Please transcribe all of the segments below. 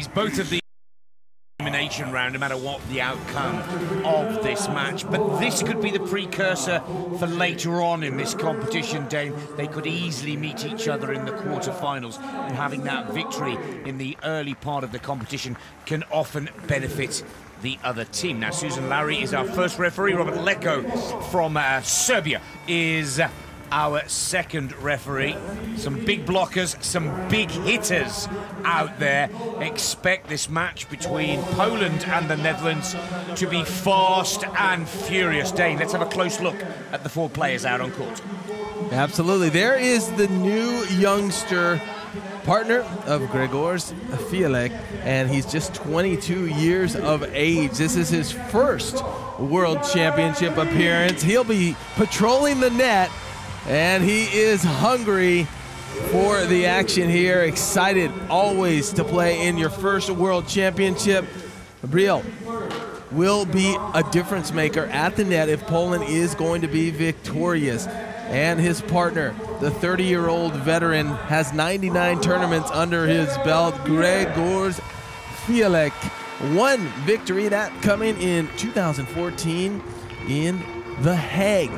is both of the elimination round, no matter what the outcome of this match. But this could be the precursor for later on in this competition, Dane. They could easily meet each other in the quarterfinals, and having that victory in the early part of the competition can often benefit the other team. Now, Susan Larry is our first referee. Robert Leko from Serbia is our second referee. Some big blockers, some big hitters out there. Expect this match between Poland and the Netherlands to be fast and furious. Dane, let's have a close look at the four players out on court. Absolutely. There is the new youngster partner of Grzegorz Fijalek, and he's just 22 years of age. This is his first World Championship appearance. He'll be patrolling the net, and he is hungry for the action here. Excited always to play in your first World Championship. Bryl will be a difference maker at the net if Poland is going to be victorious. And his partner, the 30-year-old veteran, has 99 tournaments under his belt. Grzegorz Fijalek, one victory, that coming in 2014 in The Hague.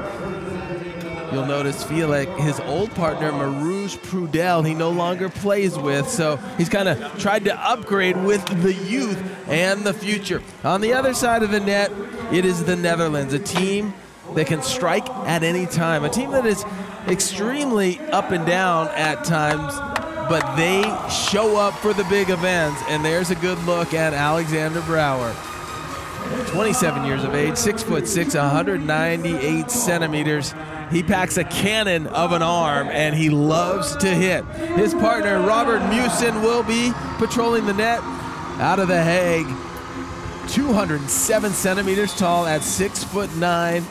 You'll notice Fijalek, his old partner, Marouche Prudel, he no longer plays with, so he's kind of tried to upgrade with the youth and the future. On the other side of the net, it is the Netherlands, a team that can strike at any time, a team that is extremely up and down at times, but they show up for the big events. And there's a good look at Alexander Brouwer. 27 years of age, 6'6", 198 centimeters. He packs a cannon of an arm, and he loves to hit. His partner, Robert Meeuwsen, will be patrolling the net out of The Hague. 207 centimeters tall at 6'9".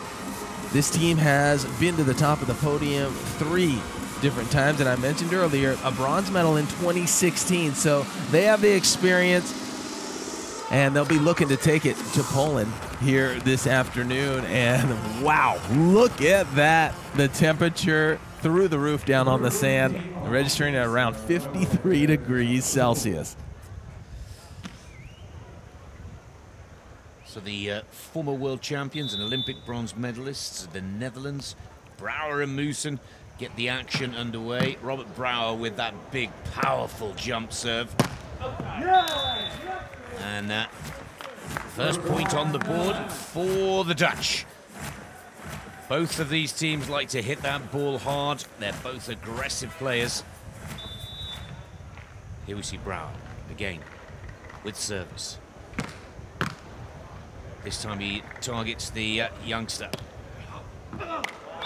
This team has been to the top of the podium 3 different times, and I mentioned earlier a bronze medal in 2016. So they have the experience, and they'll be looking to take it to Poland here this afternoon. And wow, look at that. The temperature through the roof down on the sand, registering at around 53 degrees Celsius. So the former world champions and Olympic bronze medalists, the Netherlands, Brouwer and Meeuwsen, get the action underway. Robert Brouwer with that big, powerful jump serve. And first point on the board for the Dutch. Both of these teams like to hit that ball hard. They're both aggressive players. Here we see Brouwer again with service. This time he targets the youngster.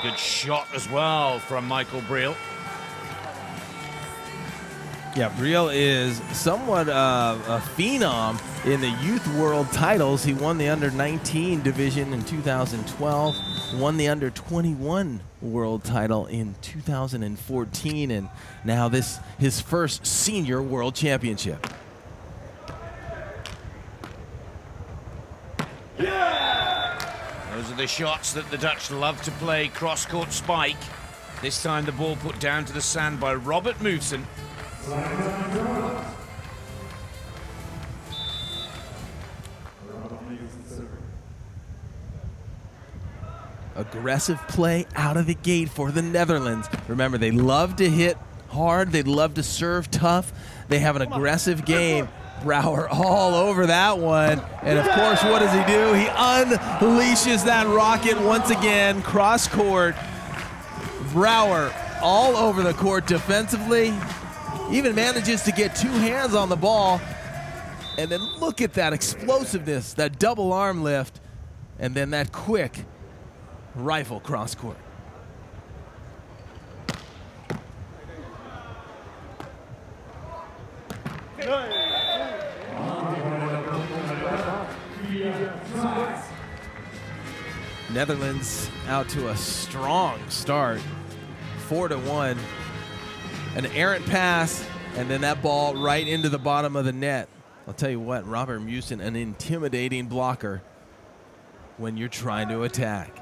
Good shot as well from Michael Bryl. Yeah, Bryl is somewhat a phenom in the youth world titles. He won the under-19 division in 2012, won the under-21 world title in 2014, and now this his first senior world championship. Those are the shots that the Dutch love to play, cross-court spike. This time the ball put down to the sand by Robert Meeuwsen. Aggressive play out of the gate for the Netherlands. Remember, they love to hit hard, they love to serve tough. They have an aggressive game. Brouwer all over that one. And of course, what does he do? He unleashes that rocket once again, cross court. Brouwer all over the court defensively. Even manages to get 2 hands on the ball. And then look at that explosiveness, that double arm lift, and then that quick rifle cross court. Netherlands out to a strong start, 4-1. An errant pass, and then that ball right into the bottom of the net. I'll tell you what, Robert Meeuwsen, an intimidating blocker when you're trying to attack.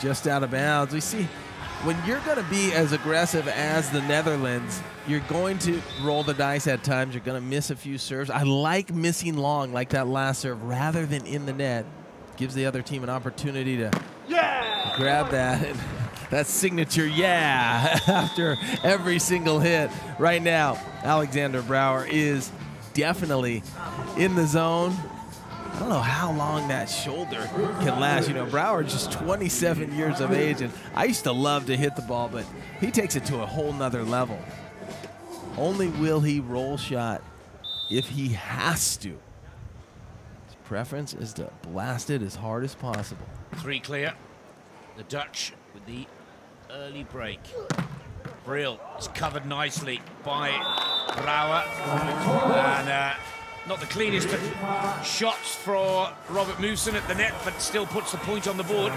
Just out of bounds. We see when you're going to be as aggressive as the Netherlands, you're going to roll the dice at times. You're going to miss a few serves. I like missing long, like that last serve, rather than in the net. Gives the other team an opportunity to grab that. That signature, after every single hit. Right now, Alexander Brouwer is definitely in the zone. I don't know how long that shoulder can last. You know, Brouwer just 27 years of age, and I used to love to hit the ball, but he takes it to a whole nother level. Only will he roll shot if he has to. His preference is to blast it as hard as possible. 3 clear. The Dutch with the early break. Bryl is covered nicely by Brouwer. And not the cleanest of shots for Robert Meeuwsen at the net, but still puts the point on the board.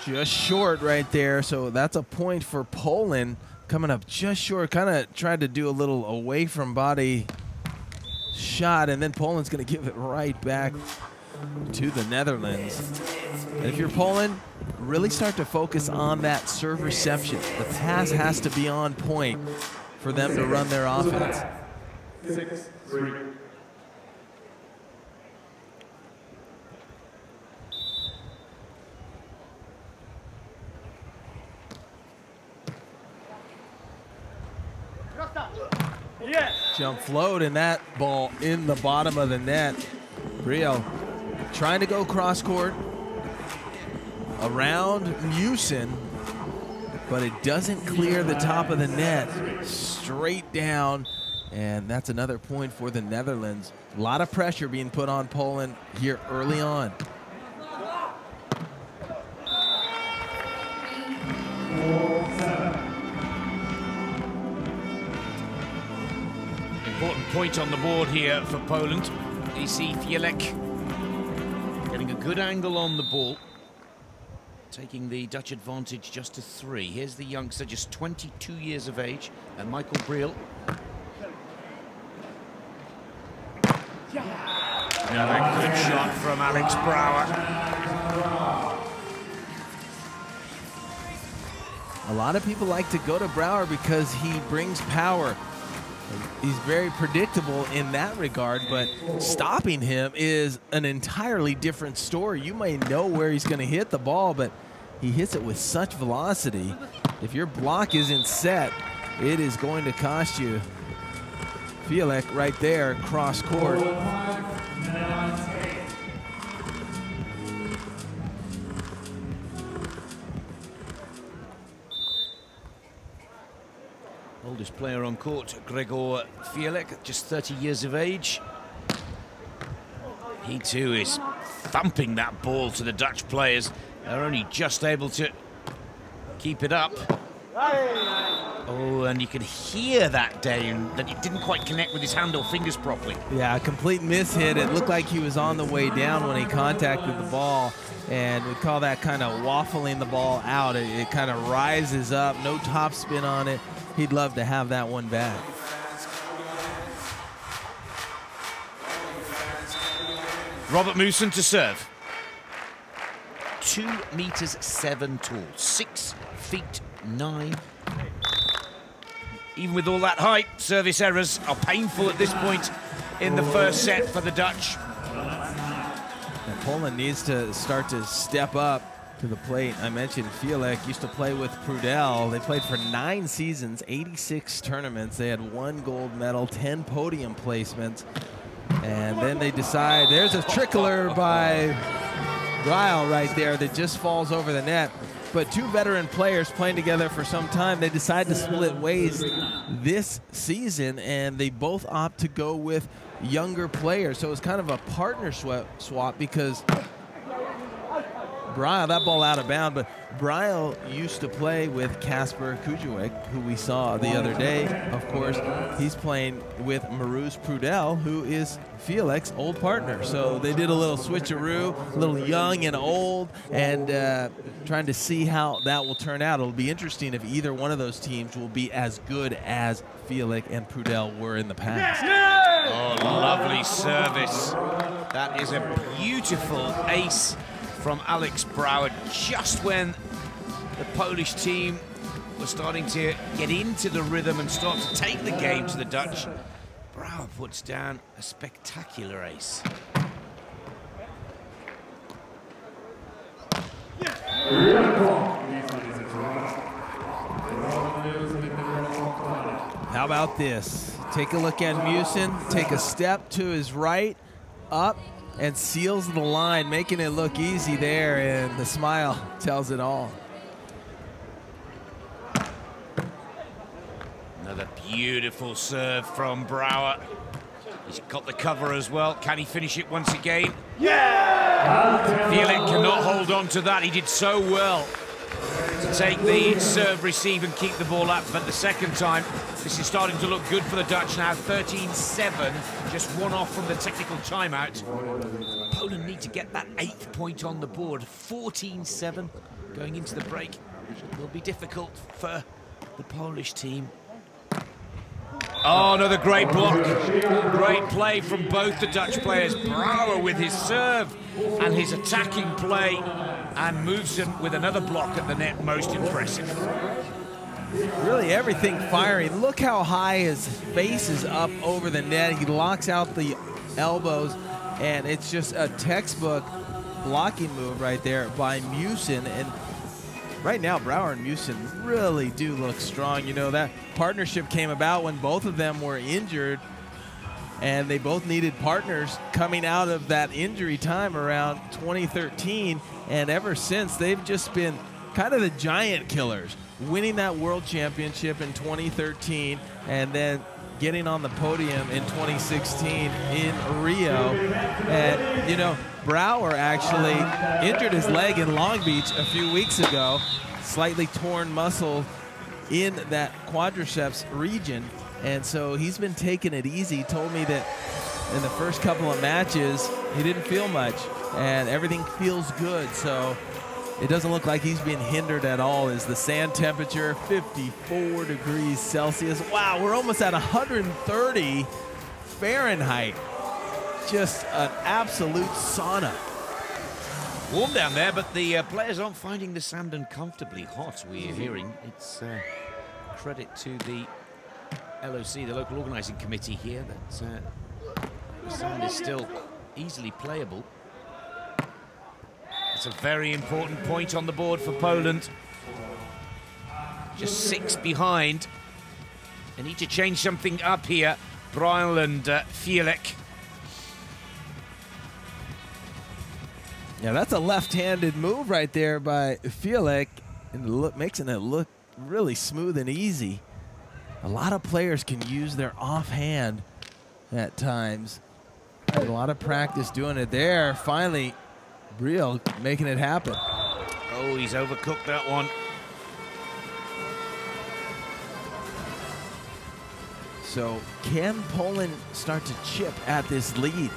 Just short right there, so that's a point for Poland. Coming up just short, kind of tried to do a little away from body shot, and then Poland's going to give it right back to the Netherlands. And if you're Poland, really start to focus on that serve reception. The pass has to be on point for them to run their offense. 6-3. Jump float, and that ball in the bottom of the net. Bryl trying to go cross court around Meeuwsen, but it doesn't clear the top of the net. Straight down, and that's another point for the Netherlands. A lot of pressure being put on Poland here early on. Important point on the board here for Poland. You see Fijalek getting a good angle on the ball, taking the Dutch advantage just to 3. Here's the youngster, just 22 years of age, and Michael Bryl. Another good shot from Alex Brouwer. A lot of people like to go to Brouwer because he brings power. He's very predictable in that regard, but stopping him is an entirely different story. You may know where he's going to hit the ball, but he hits it with such velocity. If your block isn't set, it is going to cost you. Fijalek right there, cross court. Oldest player on court, Gregor Fijalek, just 30 years of age. He too is thumping that ball to the Dutch players. They're only just able to keep it up. Oh, and you can hear that down, that it didn't quite connect with his hand or fingers properly. Yeah, a complete mishit. It looked like he was on the way down when he contacted the ball, and we call that kind of waffling the ball out. It kind of rises up, no top spin on it. He'd love to have that one back. Robert Meeuwsen to serve. 2 meters 7 tall, 6 feet 9. Even with all that height, service errors are painful at this point in the first set for the Dutch. And Poland needs to start to step up to the plate. I mentioned Fijalek used to play with Prudel. They played for 9 seasons, 86 tournaments. They had 1 gold medal, 10 podium placements. And then they decide, there's a trickler by Bryl right there that just falls over the net. But 2 veteran players playing together for some time, they decide to split ways this season, and they both opt to go with younger players. So it's kind of a partner swap because Bryl, that ball out of bounds, but Bryl used to play with Kasper Kujovic, who we saw the other day. Of course, he's playing with Marouz Prudel, who is Fijalek's old partner. So they did a little switcheroo, a little young and old, and trying to see how that will turn out. It'll be interesting if either one of those teams will be as good as Fijalek and Prudel were in the past. Oh, lovely service. That is a beautiful ace from Alex Brouwer just when the Polish team was starting to get into the rhythm and start to take the game to the Dutch. Brouwer puts down a spectacular ace. How about this? Take a look at Meeuwsen, take a step to his right, up, and seals the line, making it look easy there, and the smile tells it all. Another beautiful serve from Brouwer. He's got the cover as well. Can he finish it once again? Yeah! Fijalek cannot hold on to that. He did so well to take the serve, receive, and keep the ball up. But the second time, this is starting to look good for the Dutch now. 13-7, just one off from the technical timeout. Poland need to get that 8th point on the board. 14-7 going into the break. It will be difficult for the Polish team. Oh, another great block. Great play from both the Dutch players. Brouwer with his serve and his attacking play. And Meeuwsen with another block at the net, most impressive. Really everything firing. Look how high his face is up over the net. He locks out the elbows, and it's just a textbook blocking move right there by Meeuwsen. And right now, Brouwer and Meeuwsen really do look strong. You know, that partnership came about when both of them were injured, and they both needed partners coming out of that injury time around 2013. And ever since, they've just been kind of the giant killers, winning that world championship in 2013 and then getting on the podium in 2016 in Rio. And, you know, Brouwer actually injured his leg in Long Beach a few weeks ago, slightly torn muscle in that quadriceps region. And so he's been taking it easy. He told me that in the first couple of matches, he didn't feel much, and everything feels good. So it doesn't look like he's being hindered at all. Is the sand temperature 54 degrees Celsius. Wow, we're almost at 130 Fahrenheit. Just an absolute sauna. Warm down there, but the players aren't finding the sand uncomfortably hot, we're hearing. It's credit to the LOC, the local organising committee here, that the sand is still easily playable. It's a very important point on the board for Poland. Just 6 behind. They need to change something up here. Bryl and Fijalek. Yeah, that's a left-handed move right there by Fijalek, and making it look really smooth and easy. A lot of players can use their offhand at times. A lot of practice doing it there. Finally, Bryl making it happen. Oh, he's overcooked that one. So can Poland start to chip at this lead?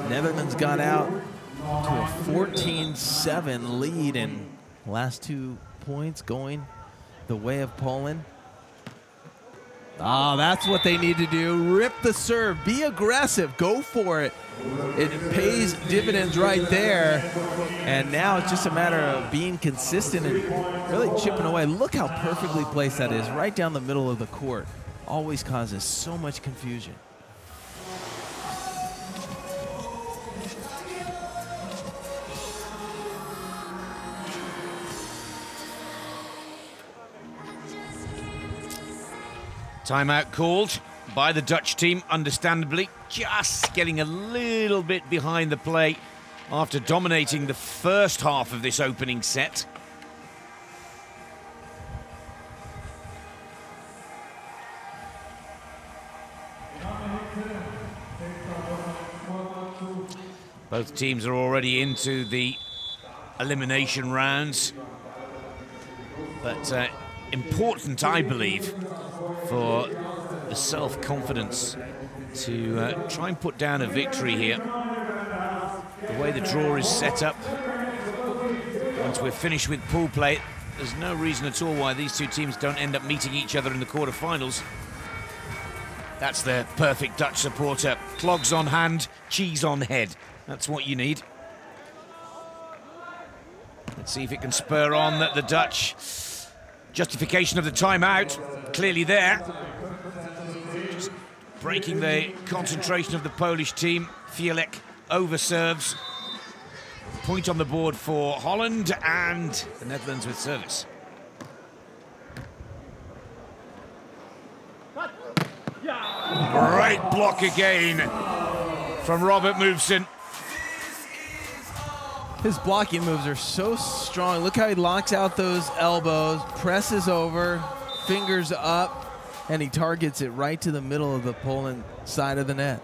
Netherlands got out to a 14-7 lead, and last 2 points going the way of Poland. Oh, that's what they need to do. Rip the serve. Be aggressive. Go for it. It pays dividends right there. And now it's just a matter of being consistent and really chipping away. Look how perfectly placed that is, right down the middle of the court. Always causes so much confusion. Timeout called by the Dutch team, understandably. Just getting a little bit behind the play after dominating the first half of this opening set. Both teams are already into the elimination rounds. But important, I believe, for the self-confidence to try and put down a victory here. The way the draw is set up, once we're finished with pool play, there's no reason at all why these two teams don't end up meeting each other in the quarterfinals. That's the perfect Dutch supporter. Clogs on hand, cheese on head. That's what you need. See if it can spur on the Dutch. Justification of the timeout, clearly there. Just breaking the concentration of the Polish team. Fijalek overserves. Point on the board for Holland, and the Netherlands with service. Great block again from Robert Meeuwsen. His blocking moves are so strong. Look how he locks out those elbows, presses over, fingers up, and he targets it right to the middle of the Poland side of the net.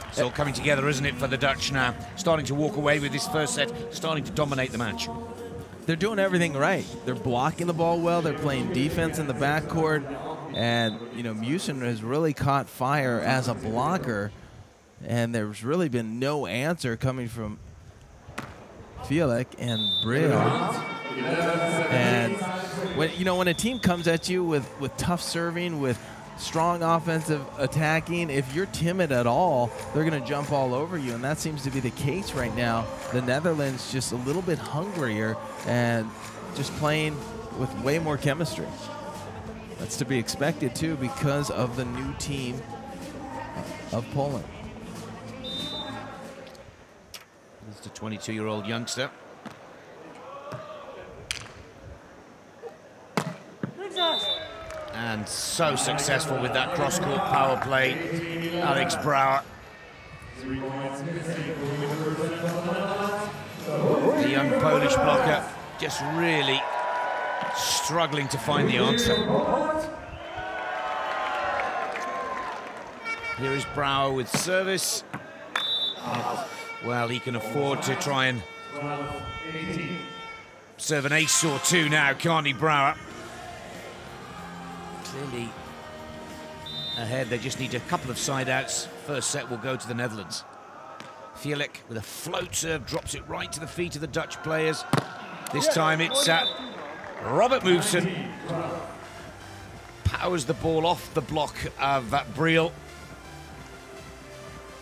It's all coming together, isn't it, for the Dutch now? Starting to walk away with this first set, starting to dominate the match. They're doing everything right. They're blocking the ball well. They're playing defense in the backcourt. And, you know, Meeuwsen has really caught fire as a blocker. And there's really been no answer coming from Fijalek and Bryl. And, when a team comes at you with tough serving, with strong offensive attacking, if you're timid at all, they're going to jump all over you, and that seems to be the case right now. The Netherlands just a little bit hungrier and just playing with way more chemistry. That's to be expected, too, because of the new team of Poland. This is the 22-year-old youngster. And so successful with that cross-court power play, Alex Brouwer. The young Polish blocker just really struggling to find the answer. Here is Brouwer with service. Well, he can afford to try and serve an ace or two now, can't he, Brouwer? Clearly ahead, they just need a couple of side outs. First set will go to the Netherlands. Fijalek with a float serve drops it right to the feet of the Dutch players. This time it's Robert Meeuwsen. Powers the ball off the block of Bryl.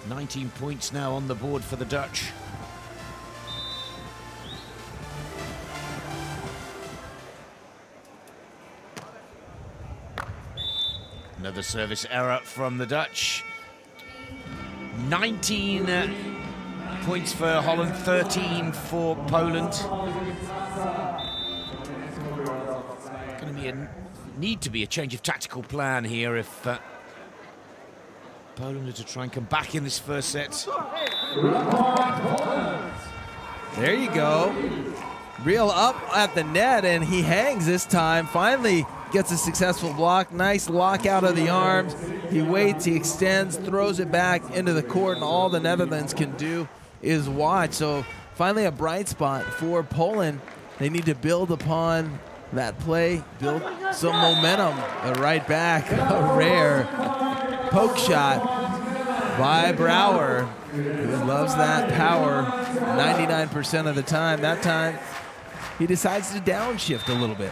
19 points now on the board for the Dutch. Another service error from the Dutch. 19 points for Holland, 13 for Poland. Going to be need to be a change of tactical plan here if Poland are to try and come back in this first set. There you go. Bryl up at the net, and he hangs this time. Finally gets a successful block. Nice lock out of the arms. He waits, he extends, throws it back into the court, and all the Netherlands can do is watch. So finally a bright spot for Poland. They need to build upon that play, build some momentum. Right back, a rare poke shot by Brouwer, who loves that power 99% of the time. That time, he decides to downshift a little bit.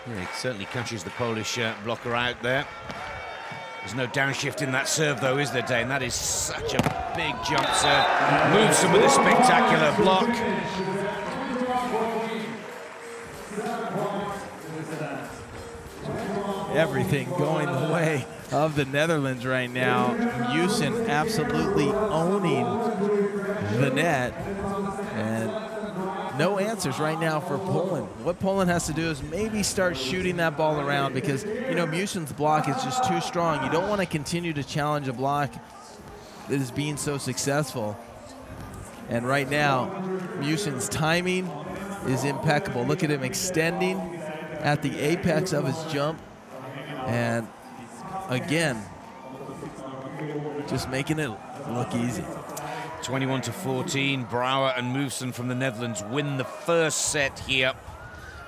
Yeah, he certainly catches the Polish blocker out there. There's no downshift in that serve, though, is there, Dane? That is such a big jump serve. Meeuwsen with a spectacular block. Everything going the way of the Netherlands right now. Meeuwsen absolutely owning the net. And no answers right now for Poland. What Poland has to do is maybe start shooting that ball around, because, you know, Meeuwsen's block is just too strong. You don't want to continue to challenge a block that is being so successful. And right now, Meeuwsen's timing is impeccable. Look at him extending at the apex of his jump. And again, just making it look easy. 21-14, Brouwer and Meeuwsen from the Netherlands win the first set here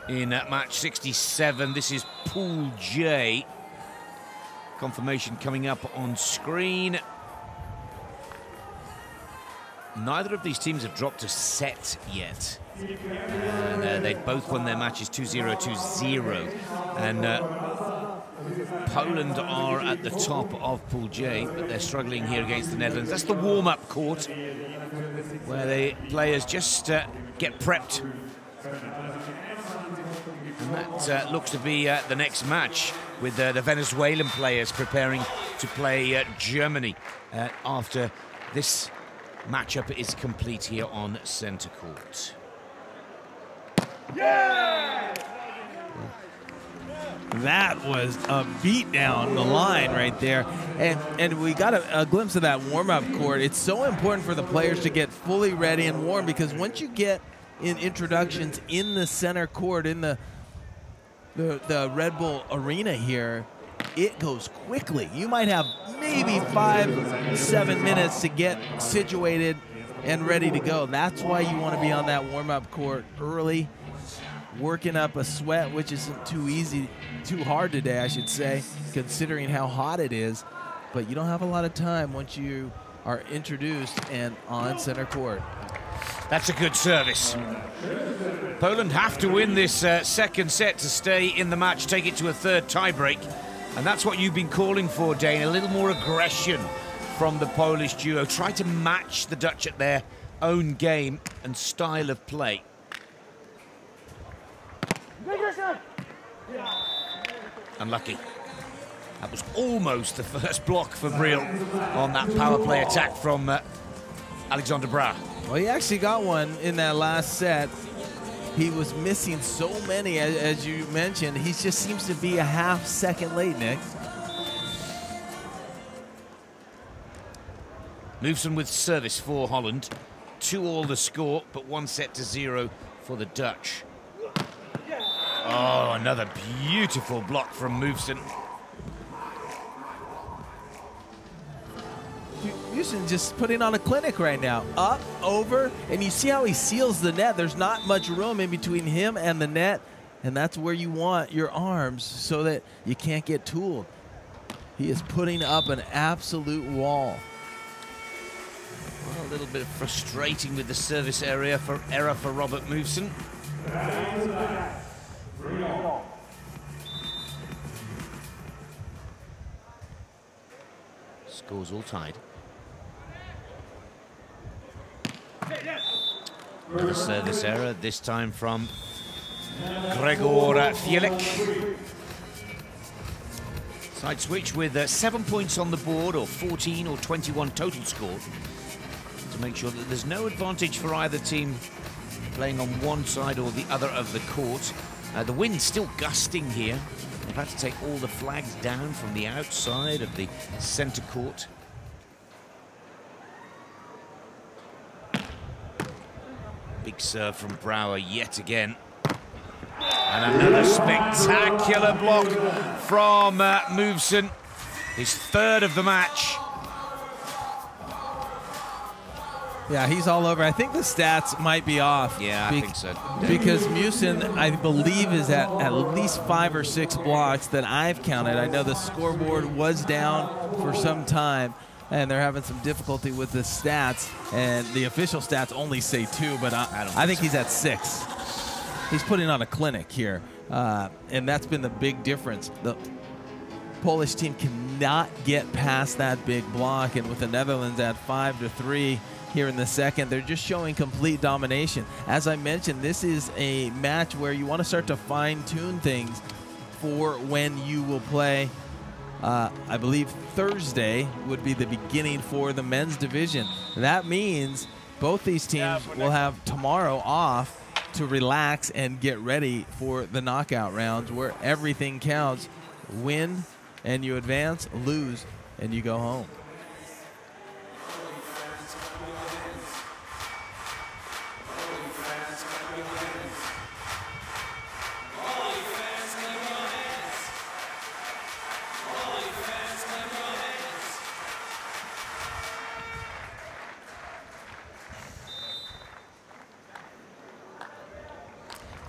in match 67. This is Pool J. Confirmation coming up on screen. Neither of these teams have dropped a set yet And they've both won their matches 2-0, 2-0. And Poland are at the top of Pool J, but they're struggling here against the Netherlands. That's the warm-up court, where the players just get prepped. And that looks to be the next match, with the Venezuelan players preparing to play Germany after this matchup is complete here on centre court. Yeah! That was a beat down the line right there. And we got a glimpse of that warm-up court. It's so important for the players to get fully ready and warm, because once you get in introductions in the center court, in the Red Bull Arena here, it goes quickly. You might have maybe 5-7 minutes to get situated and ready to go. That's why you want to be on that warm-up court early, working up a sweat, which isn't too hard today, I should say, considering how hot it is. But you don't have a lot of time once you are introduced and on center court. That's a good service. Poland have to win this second set to stay in the match, take it to a third tiebreak. And that's what you've been calling for, Dane. A little more aggression from the Polish duo. Try to match the Dutch at their own game and style of play. Unlucky. That was almost the first block for Bryl on that power play attack from Alexander Brouwer. Well, he actually got one in that last set. He was missing so many, as you mentioned. He just seems to be a half second late, Nick. Meeuwsen with service for Holland. 2-all the score, but 1-0 for the Dutch. Oh, another beautiful block from Meeuwsen. Meeuwsen just putting on a clinic right now. Up, over, and you see how he seals the net. There's not much room in between him and the net, and that's where you want your arms so that you can't get tooled. He is putting up an absolute wall. Well, a little bit frustrating with the service error for Robert Meeuwsen. Scores all tied. Another service error, this time from Fijalek. Side switch with 7 points on the board, or 14 or 21 total score, to make sure that there's no advantage for either team playing on one side or the other of the court. The wind's still gusting here. They've had to take all the flags down from the outside of the centre court. Big serve from Brouwer yet again. And another spectacular block from Meeuwsen. His third of the match. Yeah, he's all over. I think the stats might be off. Yeah, I think so. Because Meeuwsen, I believe, is at least 5 or 6 blocks that I've counted. I know the scoreboard was down for some time, and they're having some difficulty with the stats. And the official stats only say 2, but I think he's at 6. He's putting on a clinic here, and that's been the big difference. The Polish team cannot get past that big block, and with the Netherlands at 5-3 here in the second, they're just showing complete domination. As I mentioned, this is a match where you want to start to fine-tune things for when you will play. I believe Thursday would be the beginning for the men's division. That means both these teams will have tomorrow off to relax and get ready for the knockout rounds, where everything counts. Win and you advance, lose and you go home.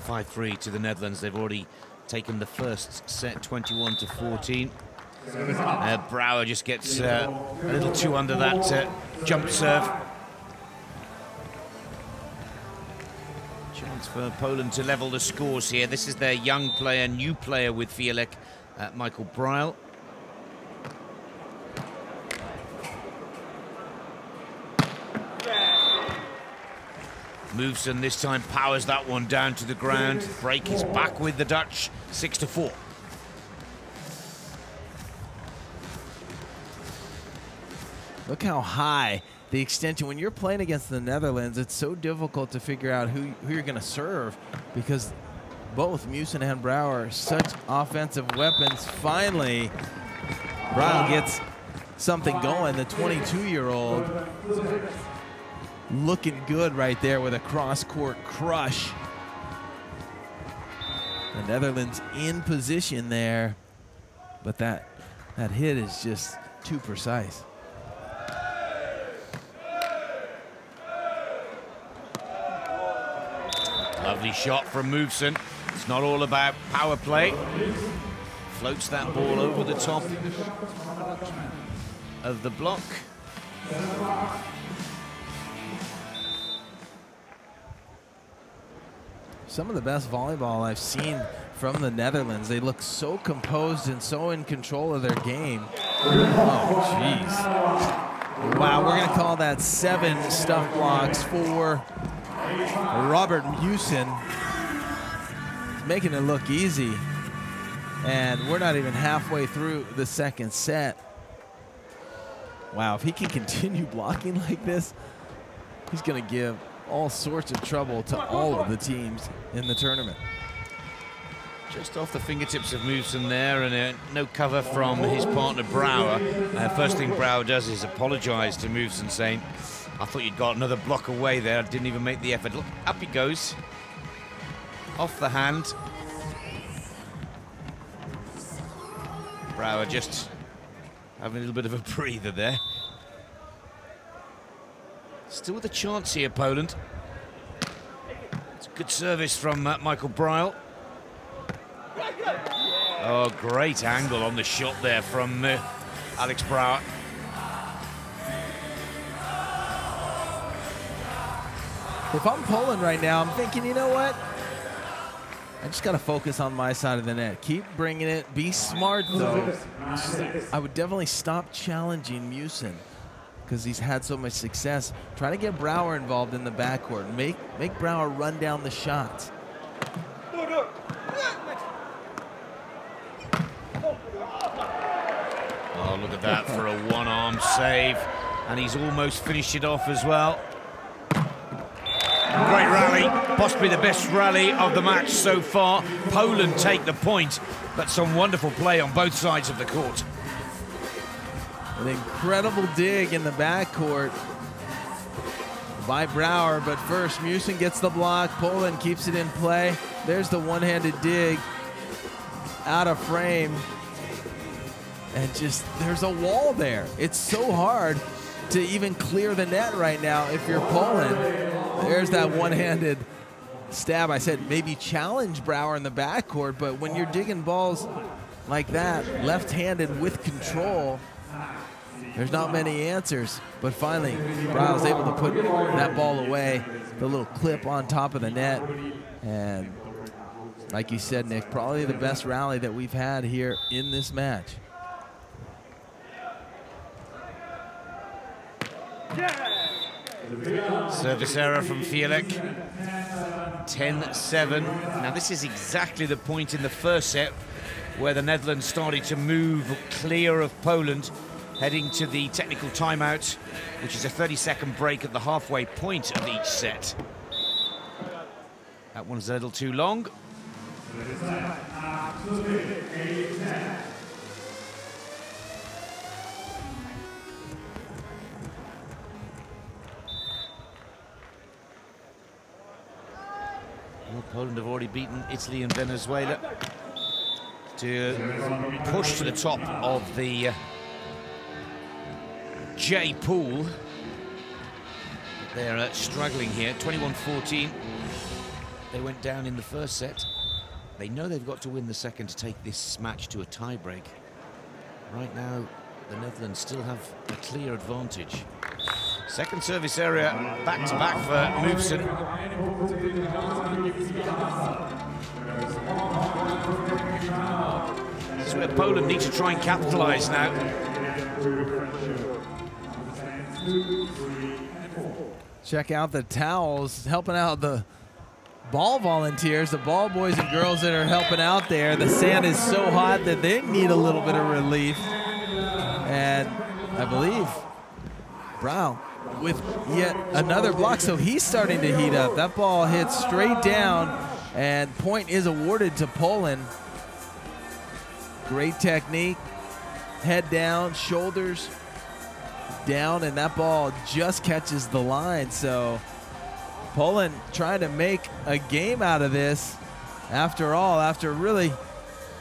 (5-3) to the Netherlands. They've already taken the first set, 21-14. Brouwer just gets a little too under that jump serve. for Poland to level the scores here. This is their young player, new player with Fijalek, Michael Bryl. Meeuwsen this time powers that one down to the ground. Break is back with the Dutch, 6-4. Look how high the extension. When you're playing against the Netherlands, it's so difficult to figure out who you're going to serve because both Meeuwsen and Brouwer are such offensive weapons. Finally, Bryl gets something going. The 22-year-old looking good right there with a cross-court crush. The Netherlands in position there, but that hit is just too precise. Lovely shot from Meeuwsen. It's not all about power play. Floats that ball over the top of the block. Some of the best volleyball I've seen from the Netherlands. They look so composed and so in control of their game. Oh, jeez. Wow, we're going to call that 7 stuff blocks for Robert Meeuwsen. Making it look easy. And we're not even halfway through the second set. Wow, if he can continue blocking like this, he's going to give all sorts of trouble to all of the teams in the tournament. Just off the fingertips of Meeuwsen there, and no cover from his partner Brouwer. First thing Brouwer does is apologize to Meeuwsen, saying, I thought you'd got another block away there. I didn't even make the effort. Look, up he goes. Off the hand. Brouwer just having a little bit of a breather there. Still with a chance here, Poland. It's a good service from Michael Bryl. Oh, great angle on the shot there from Alex Brouwer. If I'm Poland right now, I'm thinking, you know what? I just got to focus on my side of the net. Keep bringing it. Be smart, though. I would definitely stop challenging Meeuwsen because he's had so much success. Try to get Brouwer involved in the backcourt. Make Brouwer run down the shots. Oh, look at that for a one-arm save. And he's almost finished it off as well. Great rally, possibly the best rally of the match so far. Poland take the point, but some wonderful play on both sides of the court. An incredible dig in the backcourt by Brouwer, but first Meeuwsen gets the block. Poland keeps it in play. There's the one-handed dig out of frame. And just, there's a wall there. It's so hard to even clear the net right now if you're Poland. There's that one-handed stab. I said maybe challenge Brouwer in the backcourt, but when you're digging balls like that, left-handed with control, there's not many answers. But finally, Bryl's able to put that ball away, the little clip on top of the net. And like you said, Nick, probably the best rally that we've had here in this match. Service error from Fijalek. 10-7. Now this is exactly the point in the first set where the Netherlands started to move clear of Poland, heading to the technical timeout, which is a 30-second break at the halfway point of each set. That one's a little too long. Well, Poland have already beaten Italy and Venezuela to push to the top of the J pool. They're struggling here, 21-14. They went down in the first set. They know they've got to win the second to take this match to a tiebreak. Right now, the Netherlands still have a clear advantage. Second service area, back-to-back for Meeuwsen. This is where Poland need to try and capitalise now. Check out the towels, helping out the ball volunteers, the ball boys and girls that are helping out there. The sand is so hot that they need a little bit of relief. And I believe Bryl with yet another block, so he's starting to heat up. That ball hits straight down, and point is awarded to Poland. Great technique, head down, shoulders down, and that ball just catches the line. So Poland trying to make a game out of this after all, after really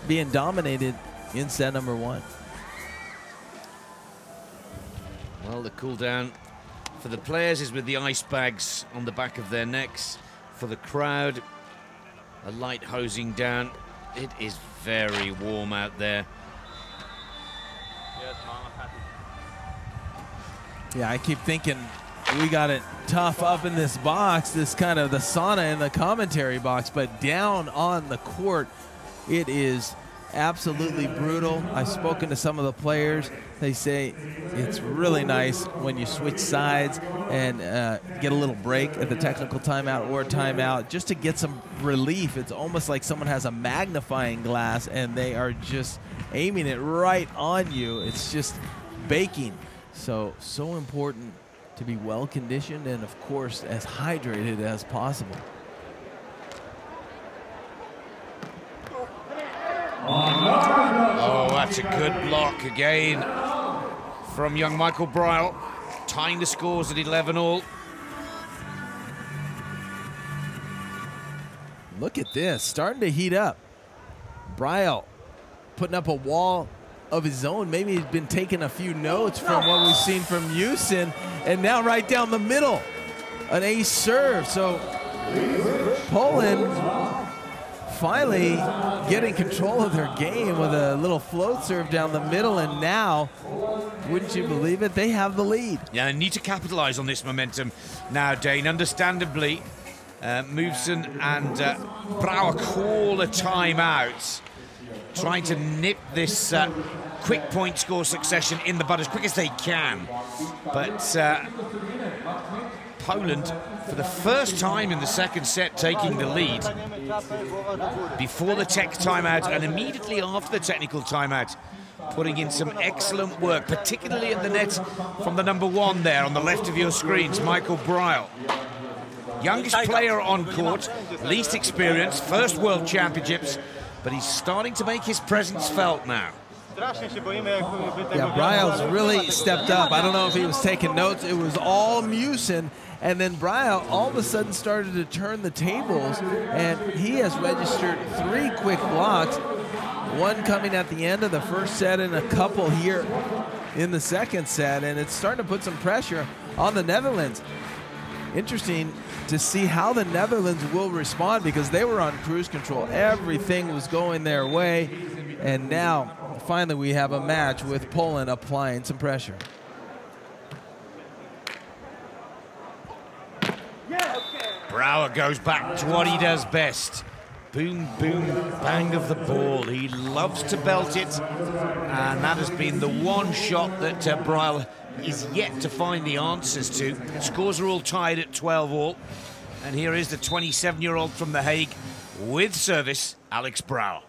being dominated in set number 1. Well, the cool down for the players is with the ice bags on the back of their necks. For the crowd, a light hosing down. It is very warm out there. Yeah, I keep thinking we got it tough up in this box, this kind of the sauna in the commentary box, but down on the court, it is absolutely brutal. I've spoken to some of the players. They say it's really nice when you switch sides and get a little break at the technical timeout or timeout just to get some relief. It's almost like someone has a magnifying glass and they are just aiming it right on you. It's just baking. So important to be well conditioned and, of course, as hydrated as possible. Oh, that's a good block again from young Michael Bryl, tying the scores at 11-all. Look at this, starting to heat up. Bryl putting up a wall of his own. Maybe he's been taking a few notes from what we've seen from Meeuwsen, and now right down the middle, an ace serve. So Poland finally getting control of their game with a little float serve down the middle, and now, wouldn't you believe it, they have the lead. Yeah, they need to capitalize on this momentum now, Dane. Understandably, Meeuwsen and Brouwer call a timeout, trying to nip this quick point score succession in the bud as quick as they can. But Poland, for the first time in the second set, taking the lead before the tech timeout and immediately after the technical timeout, putting in some excellent work, particularly at the net from the number 1 there on the left of your screens, Michael Bryl. Youngest player on court, least experience, first World Championships, but he's starting to make his presence felt now. Yeah, Bryl's really stepped up. I don't know if he was taking notes. It was all Meeuwsen. And then Bryl all of a sudden started to turn the tables, and he has registered 3 quick blocks, 1 coming at the end of the first set and a couple here in the second set, and it's starting to put some pressure on the Netherlands. Interesting to see how the Netherlands will respond, because they were on cruise control. Everything was going their way, and now finally we have a match with Poland applying some pressure. Brouwer goes back to what he does best. Boom, boom, bang of the ball. He loves to belt it, and that has been the one shot that Bryl is yet to find the answers to. Scores are all tied at 12-all, and here is the 27-year-old from The Hague with service, Alex Brouwer.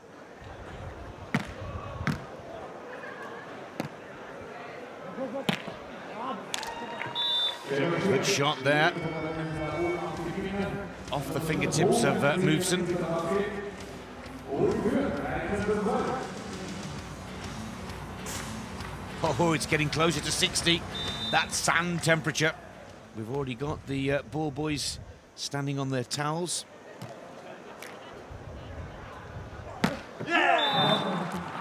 Good shot there. Off the fingertips of Meeuwsen. Oh, it's getting closer to 60. That sand temperature. We've already got the ball boys standing on their towels.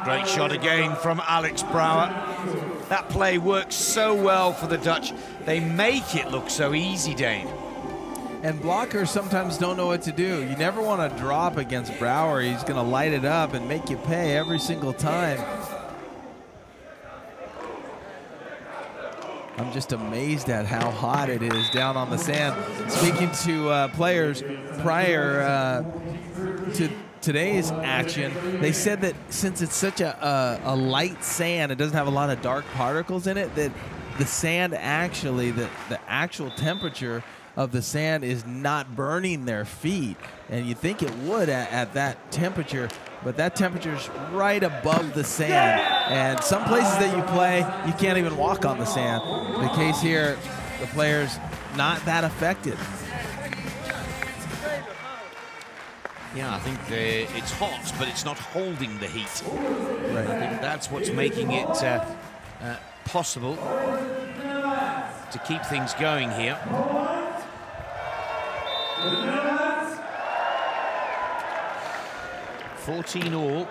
Great shot again from Alex Brouwer. That play works so well for the Dutch. They make it look so easy, Dane. And blockers sometimes don't know what to do. You never want to drop against Brouwer. He's going to light it up and make you pay every single time. I'm just amazed at how hot it is down on the sand. Speaking to players prior to today's action, they said that since it's such a light sand, it doesn't have a lot of dark particles in it, that the sand actually, the actual temperature of the sand is not burning their feet. And you think it would at that temperature, but that temperature is right above the sand. And some places that you play, you can't even walk on the sand. The case here, the players not that affected. Yeah, I think it's hot, but it's not holding the heat. Right. I think that's what's making it possible to keep things going here. 14 all.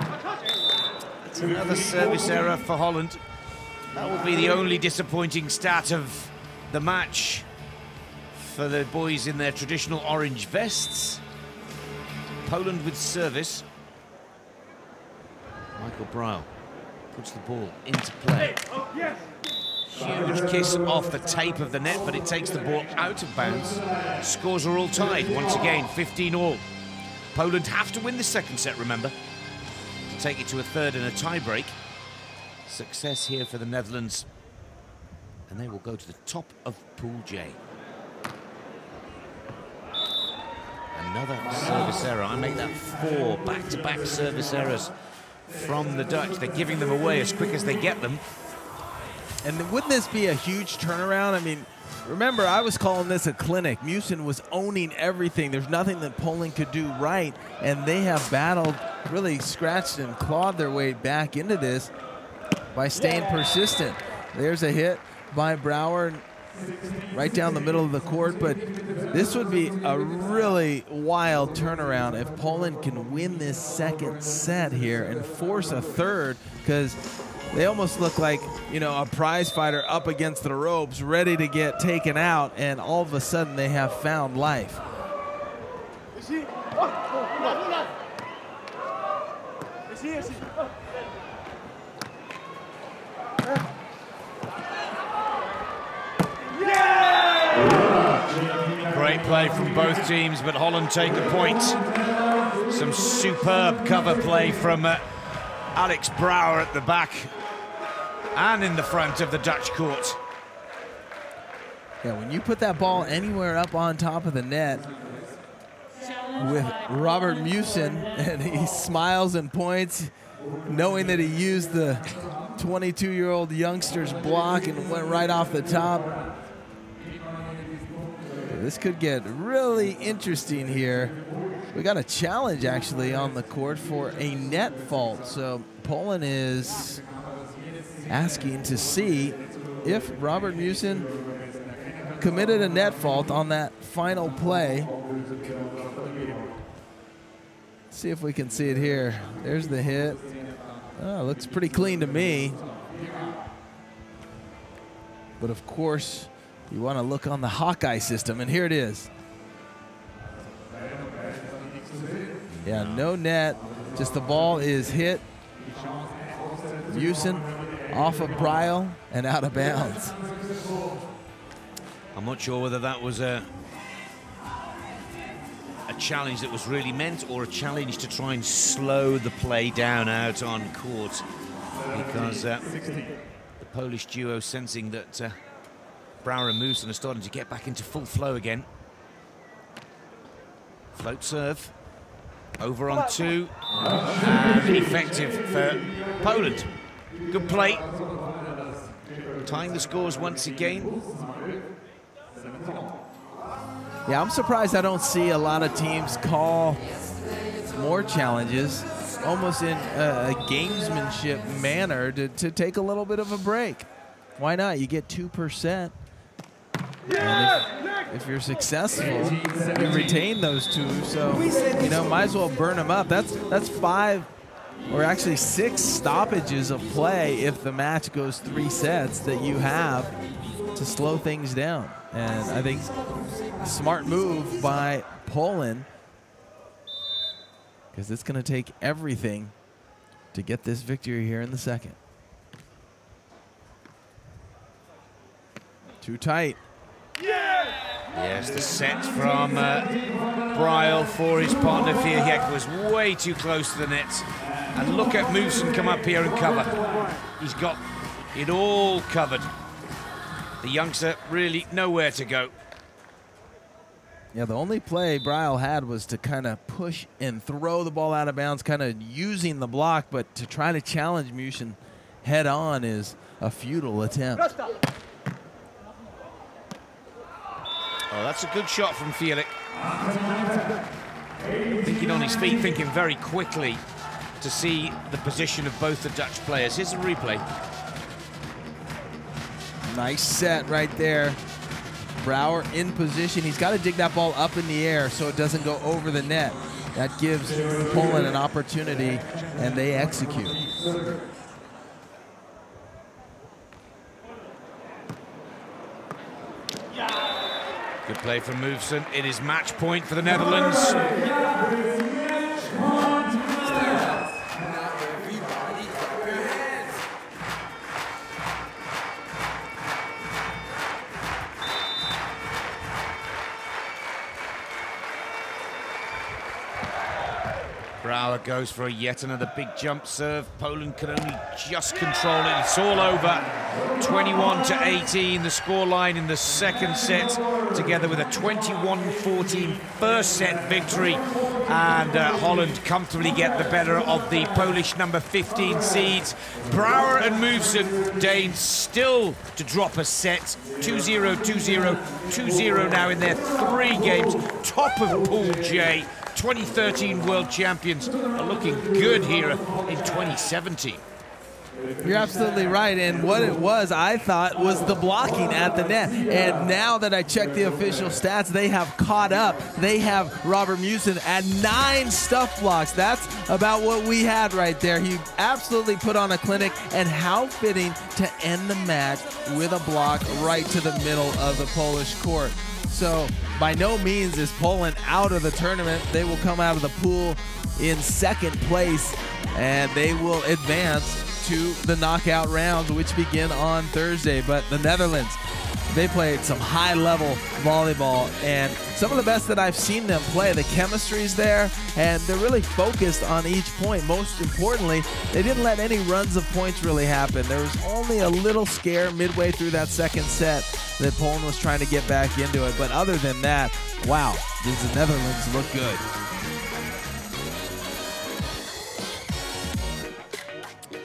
It's another service error for Holland. That will be the only disappointing stat of the match for the boys in their traditional orange vests. Poland with service. Michael Bryl puts the ball into play. Huge kiss off the tape of the net, but it takes the ball out of bounds. Scores are all tied once again, 15 all. Poland have to win the second set, remember, to take it to a third and a tie-break. Success here for the Netherlands, and they will go to the top of Pool J. Another service error. I make that 4 back-to-back service errors from the Dutch. They're giving them away as quick as they get them. And wouldn't this be a huge turnaround? I mean, remember, I was calling this a clinic. Meeuwsen was owning everything. There's nothing that Poland could do right, and they have battled, really scratched and clawed their way back into this by staying persistent. There's a hit by Brouwer right down the middle of the court, but this would be a really wild turnaround if Poland can win this second set here and force a third, because they almost look like, you know, a prize fighter up against the ropes, ready to get taken out, and all of a sudden they have found life. Great play from both teams, but Holland take the point. Some superb cover play from Alex Brouwer at the back and in the front of the Dutch court. Yeah, when you put that ball anywhere up on top of the net with Robert Meeuwsen, and he smiles and points, knowing that he used the 22-year-old youngster's block and went right off the top. This could get really interesting here. We got a challenge actually on the court for a net fault. So Poland is asking to see if Robert Meeuwsen committed a net fault on that final play. Let's see if we can see it here. There's the hit. Oh, looks pretty clean to me. But of course, you want to look on the Hawkeye system, and here it is. Yeah, no net, just the ball is hit. Meeuwsen off of Bryl and out of bounds. I'm not sure whether that was a challenge that was really meant, or a challenge to try and slow the play down out on court, because the Polish duo, sensing that Brouwer and Meeuwsen are starting to get back into full flow again. Float serve. Over on 2. And effective for Poland. Good play. Tying the scores once again. Yeah, I'm surprised I don't see a lot of teams call more challenges, almost in a gamesmanship manner, to take a little bit of a break. Why not? You get 2%. And if you're successful, you retain those 2. So, you know, might as well burn them up. That's 5, or actually 6 stoppages of play if the match goes 3 sets that you have to slow things down. And I think smart move by Poland, because it's going to take everything to get this victory here in the second. Too tight. Yes, the set from Bryl for his partner Fijalek was way too close to the net. And look at Meeuwsen come up here and cover. He's got it all covered. The youngster really nowhere to go. Yeah, the only play Bryl had was to kind of push and throw the ball out of bounds, kind of using the block, but to try to challenge Meeuwsen head on is a futile attempt. Oh, that's a good shot from Fijalek. Thinking on his feet, thinking very quickly to see the position of both the Dutch players. Here's a replay. Nice set right there. Brouwer in position. He's got to dig that ball up in the air so it doesn't go over the net. That gives Poland an opportunity, and they execute. Good play from Meeuwsen. It is match point for the Netherlands. Brouwer goes for yet another big jump serve. Poland can only just control it. It's all over. 21-18, the scoreline in the second set, together with a 21-14 first set victory. And Holland comfortably get the better of the Polish number 15 seeds. Brouwer and Meeuwsen, Danes still to drop a set. 2-0, 2-0, 2-0 now in their 3 games. Top of Pool J. 2013 world champions are looking good here in 2017. You're absolutely right, and what it was, I thought, was the blocking at the net. And now that I check the official stats, they have caught up. They have Robert Meeuwsen at 9 stuff blocks. That's about what we had right there. He absolutely put on a clinic, and how fitting to end the match with a block right to the middle of the Polish court. So by no means is Poland out of the tournament. They will come out of the pool in 2nd place, and they will advance to the knockout rounds, which begin on Thursday. But the Netherlands, they played some high-level volleyball, and some of the best that I've seen them play. The chemistry's there, and they're really focused on each point. Most importantly, they didn't let any runs of points really happen. There was only a little scare midway through that second set that Poland was trying to get back into it. But other than that, wow, does the Netherlands look good.